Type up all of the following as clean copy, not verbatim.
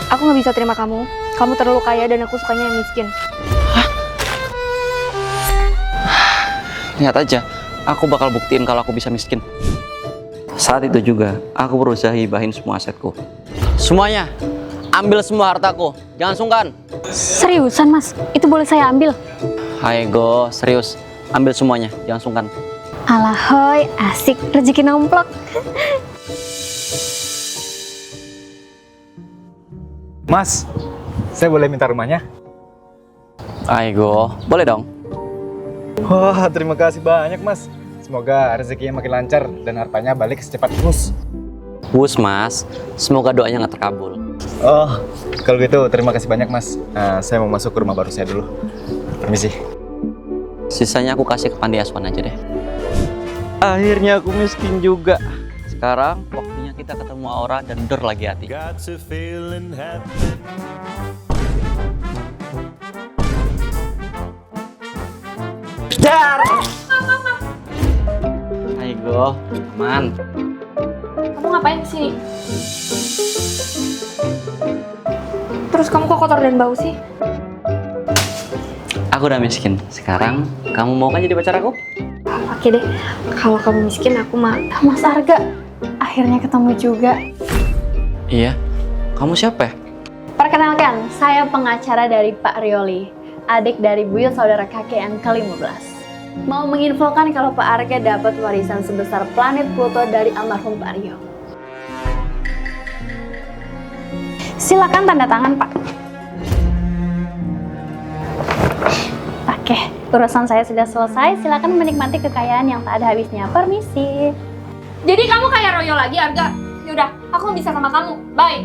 Aku nggak bisa terima kamu. Kamu terlalu kaya dan aku sukanya yang miskin. Lihat aja, aku bakal buktiin kalau aku bisa miskin. Saat itu juga, aku berusaha hibahin semua asetku. Semuanya, ambil semua hartaku, jangan sungkan. Seriusan mas, itu boleh saya ambil? Hai Go, serius, ambil semuanya, jangan sungkan. Alahoy, asik rezeki nomplok. Mas, saya boleh minta rumahnya? Hai Go, boleh dong. Wah, terima kasih banyak mas. Semoga rezekinya makin lancar dan hartanya balik secepat bus. Bus mas, semoga doanya nggak terkabul. Oh, kalau gitu terima kasih banyak mas. Saya mau masuk ke rumah baru saya dulu. Permisi. Sisanya aku kasih ke panti asuhan aja deh. Akhirnya aku miskin juga. Sekarang waktunya kita ketemu Aura dan Dor lagi hati. Dar! Hai Go, aman. Kamu ngapain sih? Terus kamu kok kotor dan bau sih? Aku udah miskin. Sekarang kamu mau kan jadi pacar aku? Oke deh, kalau kamu miskin aku mah. Mas Arga, akhirnya ketemu juga. Iya. Kamu siapa ya? Perkenalkan, saya pengacara dari Pak Rioli, adik dari buyut saudara kakek yang ke-15. Mau menginfokan kalau Pak Arga dapat warisan sebesar planet Pluto dari almarhum Pak Rio. Silakan tanda tangan, Pak. Oke, urusan saya sudah selesai. Silakan menikmati kekayaan yang tak ada habisnya. Permisi. Jadi kamu kayak Royo lagi, Arga? Yaudah, aku bisa sama kamu. Bye.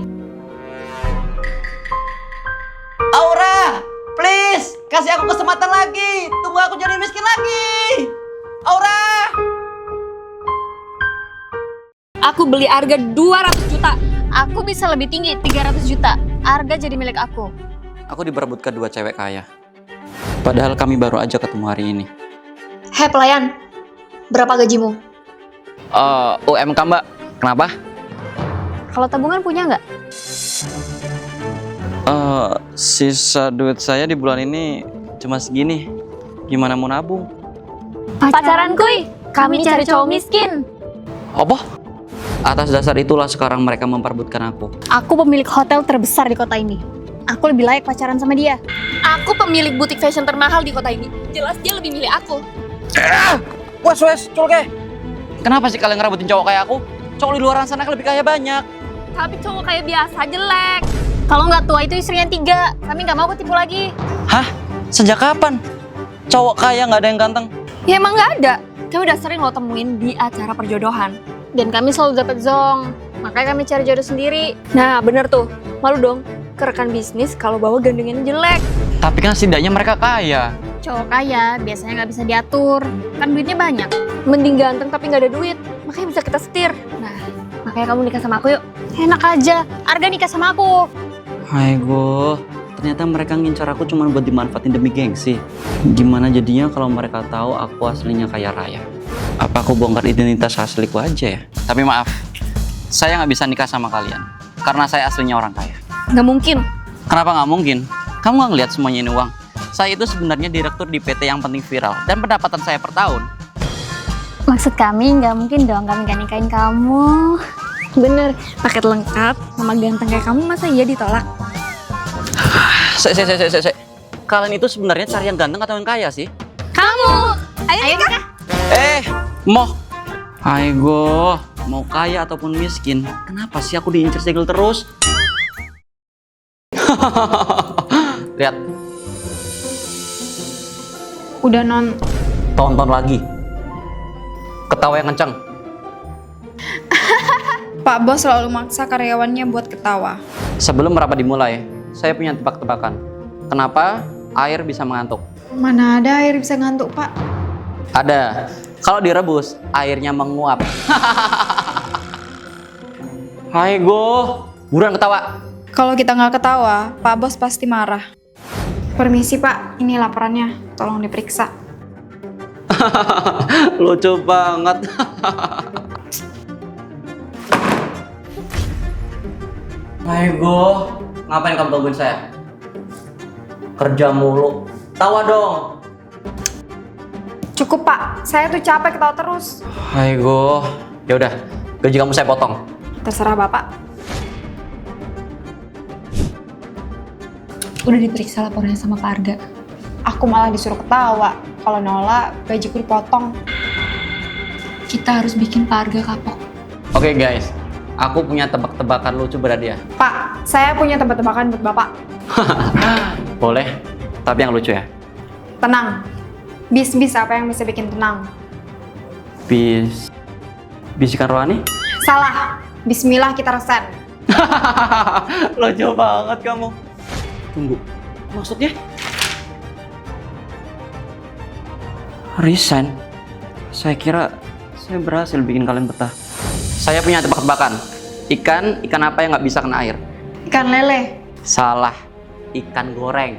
Aura, please, kasih aku kesempatan lagi. Tunggu aku jadi miskin lagi. Aura. Aku beli Arga 200 juta. Aku bisa lebih tinggi, 300 juta. Arga jadi milik aku. Aku diperebutkan dua cewek kaya. Padahal kami baru aja ketemu hari ini. Hei pelayan, berapa gajimu? UMK mbak, kenapa? Kalau tabungan punya nggak? Sisa duit saya di bulan ini cuma segini. Gimana mau nabung? Pacaran kuy, kami cari cowok miskin. Apa? Atas dasar itulah sekarang mereka memperebutkan aku. Aku pemilik hotel terbesar di kota ini. Aku lebih layak pacaran sama dia. Aku pemilik butik fashion termahal di kota ini. Jelas dia lebih milih aku. Wes, culke. Kenapa sih kalian ngerabutin cowok kayak aku? Cowok di luar sana lebih kaya banyak. Tapi cowok kayak biasa jelek. Kalau nggak tua itu istrinya 3. Kami nggak mau ketipu lagi. Hah? Sejak kapan? Cowok kaya nggak ada yang ganteng? Ya emang nggak ada. Kami udah sering lo temuin di acara perjodohan. Dan kami selalu dapat zong. Makanya kami cari jodoh sendiri. Nah bener tuh, malu dong ke rekan bisnis kalau bawa gandengan jelek. Tapi kan setidaknya mereka kaya. Cowok kaya biasanya nggak bisa diatur. Kan duitnya banyak. Mending ganteng tapi nggak ada duit, makanya bisa kita setir. Nah, makanya kamu nikah sama aku yuk. Enak aja, Arga nikah sama aku. Hai Go, ternyata mereka ngincar aku cuma buat dimanfaatin demi gengsi. Gimana jadinya kalau mereka tahu aku aslinya kaya raya? Apa aku bongkar identitas asliku aja ya? Tapi maaf, saya nggak bisa nikah sama kalian. Karena saya aslinya orang kaya. Nggak mungkin. Kenapa nggak mungkin? Kamu nggak ngeliat semuanya ini uang? Saya itu sebenarnya direktur di PT yang penting viral. Dan pendapatan saya per tahun. Maksud kami nggak mungkin dong kami gak nikahin kamu. Bener, paket lengkap sama ganteng kayak kamu masa iya ditolak? Sek. Kalian itu sebenarnya cari yang ganteng atau yang kaya sih? Kamu! Ayo nikah! Moh. Hai Go, mau kaya ataupun miskin, kenapa sih aku diincer segel terus? Lihat. Udah non. Tonton lagi. Ketawa yang kencang. Pak Bos selalu maksa karyawannya buat ketawa. Sebelum rapat dimulai, saya punya tebak-tebakan. Kenapa air bisa mengantuk? Mana ada air bisa ngantuk, Pak? Ada. Kalau direbus, airnya menguap. Hai Go, buruan ketawa. Kalau kita nggak ketawa, Pak Bos pasti marah. Permisi, Pak. Ini laporannya. Tolong diperiksa. Lucu banget. Hai Go, Ngapain kamu gangguin saya? Kerja mulu. Tawa dong. Cukup Pak, saya tuh capek ketawa terus. Aigo. Ya udah, gaji kamu saya potong. Terserah Bapak. Udah diperiksa laporannya sama Pak Arga. Aku malah disuruh ketawa. Kalau nolak, gajiku dipotong. Kita harus bikin Pak Arga kapok. Oke guys, aku punya tebak-tebakan lucu berhadiah. Pak, saya punya tebak-tebakan buat Bapak. Boleh, tapi yang lucu ya. Tenang. Bis-bis apa yang bisa bikin tenang? Bisikan rohani? Salah. Bismillah kita resen. Lucu banget kamu. Tunggu, maksudnya? Resign? Saya kira saya berhasil bikin kalian betah. Saya punya tebak-tebakan. Ikan apa yang nggak bisa kena air? Ikan lele. Salah, ikan goreng.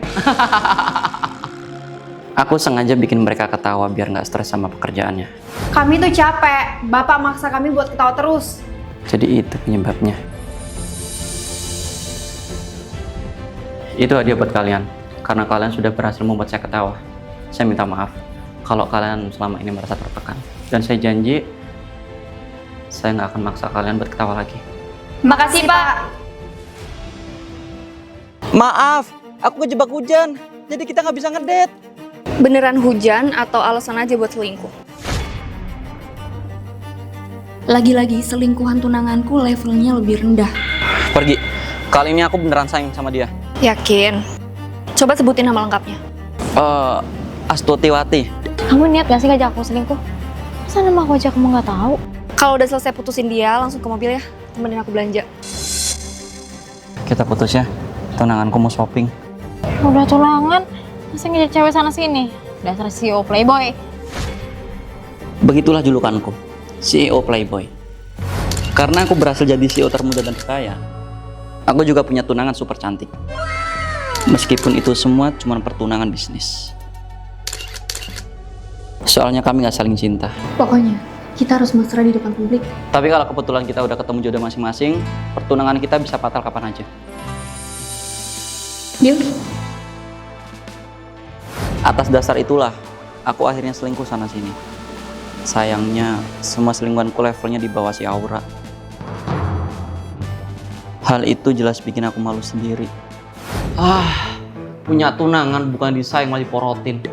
Aku sengaja bikin mereka ketawa biar nggak stres sama pekerjaannya. Kami tuh capek. Bapak maksa kami buat ketawa terus. Jadi itu penyebabnya. Itu hadiah buat kalian. Karena kalian sudah berhasil membuat saya ketawa. Saya minta maaf kalau kalian selama ini merasa tertekan. Dan saya janji, saya nggak akan maksa kalian buat ketawa lagi. Makasih Pak. Maaf, aku kejebak hujan. Jadi kita nggak bisa ngedate. Beneran hujan atau alasan aja buat selingkuh? Lagi-lagi selingkuhan tunanganku levelnya lebih rendah. Pergi. Kali ini aku beneran sayang sama dia. Yakin? Coba sebutin nama lengkapnya. Astutiwati. Kamu niat gak sih ngajak aku selingkuh? Masa nama aku aja kamu gak tahu? Kalau udah selesai putusin dia, langsung ke mobil ya. Temenin aku belanja. Kita putus ya. Tunanganku mau shopping. Udah tunangan, masa ngajak cewek sana sini? Dasar CEO Playboy. Begitulah julukanku, CEO Playboy. Karena aku berhasil jadi CEO termuda dan terkaya, aku juga punya tunangan super cantik. Meskipun itu semua cuma pertunangan bisnis. Soalnya kami nggak saling cinta. Pokoknya, kita harus mesra di depan publik. Tapi kalau kebetulan kita udah ketemu jodoh masing-masing, pertunangan kita bisa fatal kapan aja. Deal? Atas dasar itulah, aku akhirnya selingkuh sana-sini. Sayangnya, semua selingkuhanku levelnya di bawah si Aura. Hal itu jelas bikin aku malu sendiri. Punya tunangan bukan disayang malah diporotin.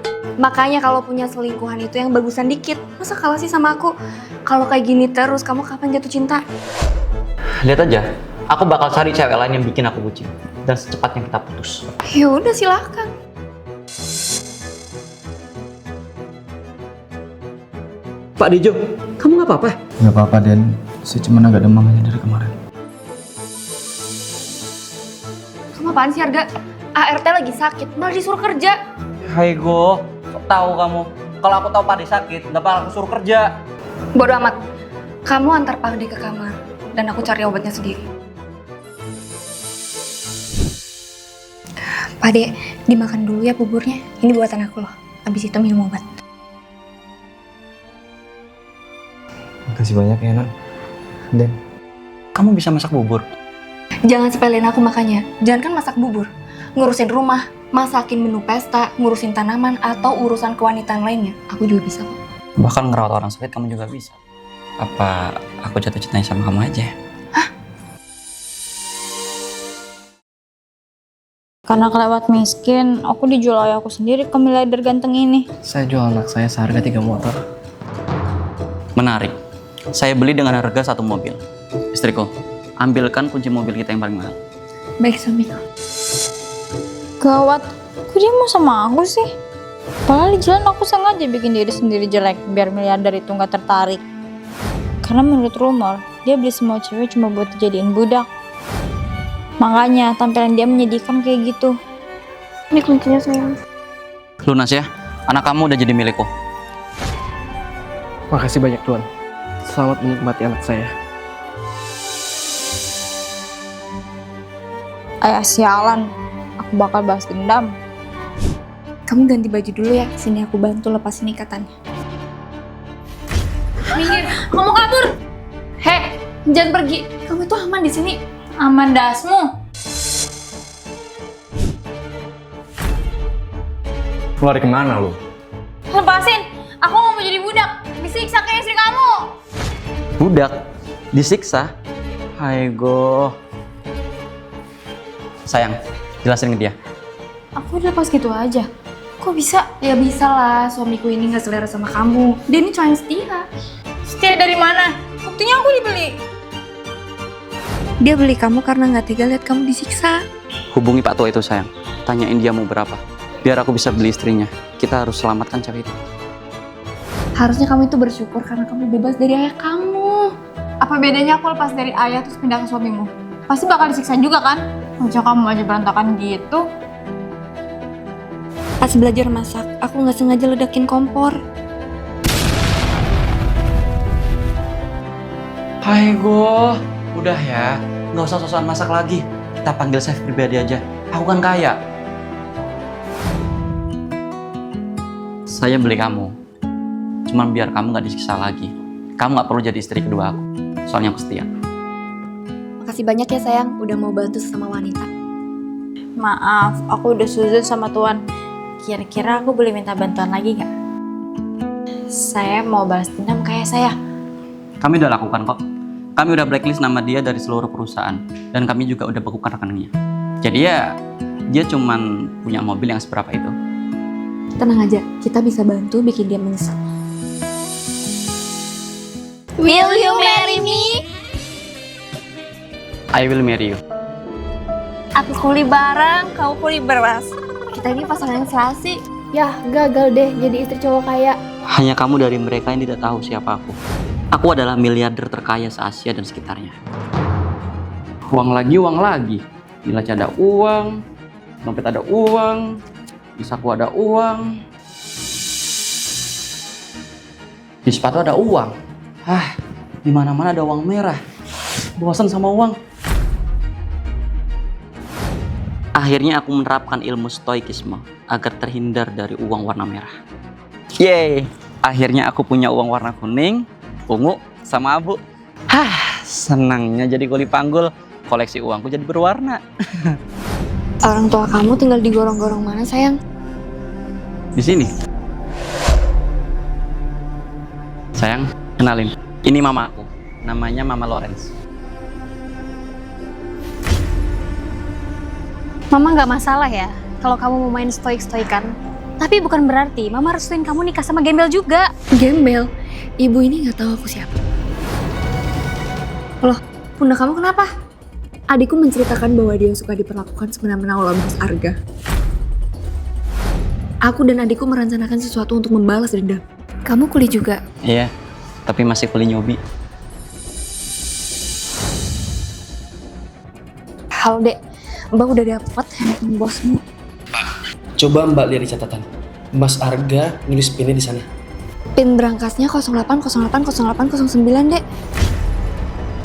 Makanya kalau punya selingkuhan itu yang bagusan dikit. Masa kalah sih sama aku? Kalau kayak gini terus, kamu kapan jatuh cinta? Lihat aja, aku bakal cari cewek lain yang bikin aku bucin. Dan secepatnya kita putus. Ya udah silakan. Pak Dejo, kamu nggak apa-apa? Nggak apa-apa, Den. Saya cuma agak demam aja dari kemarin. Kamu apaan sih, Arga? ART lagi sakit, malah disuruh kerja. Hai Go, kok tahu kamu? Kalau aku tahu Pak De sakit, nggak bakal aku suruh kerja. Bodoh amat. Kamu antar Pak De ke kamar, dan aku cari obatnya sendiri. Pak De, dimakan dulu ya buburnya. Ini buatan aku loh. Habis itu minum obat. Makasih banyak ya, Non. Den. Kamu bisa masak bubur? Jangan sepelein aku makanya. Jangan kan masak bubur. Ngurusin rumah, masakin menu pesta, ngurusin tanaman, atau urusan kewanitaan lainnya. Aku juga bisa kok. Bahkan ngerawat orang sakit kamu juga bisa. Apa aku jatuh cintanya sama kamu aja? Karena kelewat miskin, aku dijual ayah aku sendiri ke miliarder ganteng ini. Saya jual anak saya seharga 3 motor. Menarik. Saya beli dengan harga 1 mobil. Istriku, ambilkan kunci mobil kita yang paling mahal. Baik, suamiku. Gawat, kok dia mau sama aku sih? Padahal di jalan aku sengaja bikin diri sendiri jelek biar miliarder itu nggak tertarik. Karena menurut rumor, dia beli semua cewek cuma buat dijadiin budak. Makanya tampilan dia menyedihkan kayak gitu. Ini kuncinya sayang. Lunas ya, anak kamu udah jadi milikku. Makasih banyak Tuan. Selamat menikmati anak saya. Ayah sialan, aku bakal balas dendam. Kamu ganti baju dulu ya. Sini aku bantu lepasin ikatannya. Minggir, kamu kabur. Hei, jangan pergi. Kamu tuh aman di sini. Aman dasmu. Lari kemana lu? Lepasin! Aku nggak mau jadi budak. Disiksa kayak istri kamu. Budak? Disiksa? Haigo. Sayang, jelasin ke dia. Aku udah pas gitu aja. Kok bisa? Ya bisa lah, suamiku ini gak selera sama kamu. Dia ini cowok yang setia. Setia dari mana? Buktinya aku dibeli. Dia beli kamu karena gak tega lihat kamu disiksa. Hubungi Pak Tua itu sayang. Tanyain dia mau berapa. Biar aku bisa beli istrinya. Kita harus selamatkan cewek itu. Harusnya kamu itu bersyukur karena kamu bebas dari ayah kamu. Apa bedanya aku lepas dari ayah terus pindah ke suamimu? Pasti bakal disiksa juga kan? Wajah kamu aja berantakan gitu. Pas belajar masak, aku gak sengaja ledakin kompor. Haigo, udah ya. Nggak usah sosokan masak lagi. Kita panggil chef pribadi aja. Aku kan kaya. Saya beli kamu. Cuman biar kamu nggak disiksa lagi. Kamu nggak perlu jadi istri kedua aku. Soalnya aku setia. Makasih banyak ya sayang, udah mau bantu sesama wanita. Maaf, aku udah suzon sama Tuan. Kira-kira aku boleh minta bantuan lagi nggak? Saya mau balas dendam kayak saya. Kami udah lakukan kok. Kami udah blacklist nama dia dari seluruh perusahaan. Dan kami juga udah bekukan rekeningnya. Jadi ya, dia cuman punya mobil yang seberapa itu. Tenang aja, kita bisa bantu bikin dia menyesal. Will you marry me? I will marry you. Aku kuli barang, kau kuli beras. Kita ini pasangan yang serasi. Yah, gagal deh jadi istri cowok kaya. Hanya kamu dari mereka yang tidak tahu siapa aku. Aku adalah miliarder terkaya se-Asia dan sekitarnya. Uang lagi. Di laci ada uang, dompet ada uang, di saku ada uang, di sepatu ada uang. Di mana-mana ada uang merah. Bosan sama uang. Akhirnya aku menerapkan ilmu stoikisme agar terhindar dari uang warna merah. Yeay! Akhirnya aku punya uang warna kuning, ungu, sama abu. Senangnya jadi kuli panggul. Koleksi uangku jadi berwarna. Orang tua kamu tinggal di gorong-gorong mana sayang? Di sini. Sayang, kenalin. Ini mama aku. Namanya Mama Lawrence. Mama nggak masalah ya kalau kamu mau main stoik-stoikan. Tapi bukan berarti Mama restuin kamu nikah sama gembel juga. Gembel? Ibu ini gak tahu aku siapa. Loh, bunda kamu kenapa? Adikku menceritakan bahwa dia suka diperlakukan semena-mena oleh Bos Arga. Aku dan adikku merencanakan sesuatu untuk membalas dendam. Kamu kuli juga? Iya, tapi masih kuli nyobi. Halo dek, Mbak udah dapet handphone bosmu. Coba Mbak lihat di catatan. Mas Arga nulis pinnya di sana. Pin berangkasnya 08080809 dek.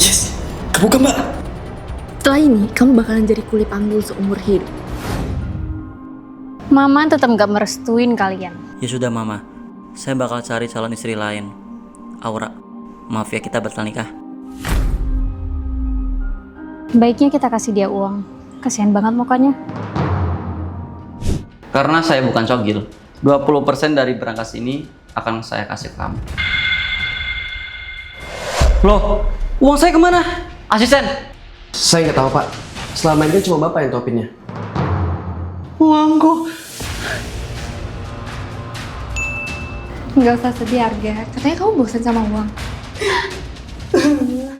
Yes, kebuka Mbak. Setelah ini, kamu bakalan jadi kuli panggul seumur hidup. Mama tetap nggak merestuin kalian. Ya sudah Mama, saya bakal cari calon istri lain. Aura, maaf ya kita batal nikah. Baiknya kita kasih dia uang. Kasihan banget mukanya. Karena saya bukan cogil, 20% dari berangkas ini akan saya kasih ke kamu. Loh, uang saya kemana? Asisten! Saya nggak tahu Pak. Selama ini cuma Bapak yang tahu pinnya. Uangku! Nggak usah sedih Arga, katanya kamu bosan sama uang.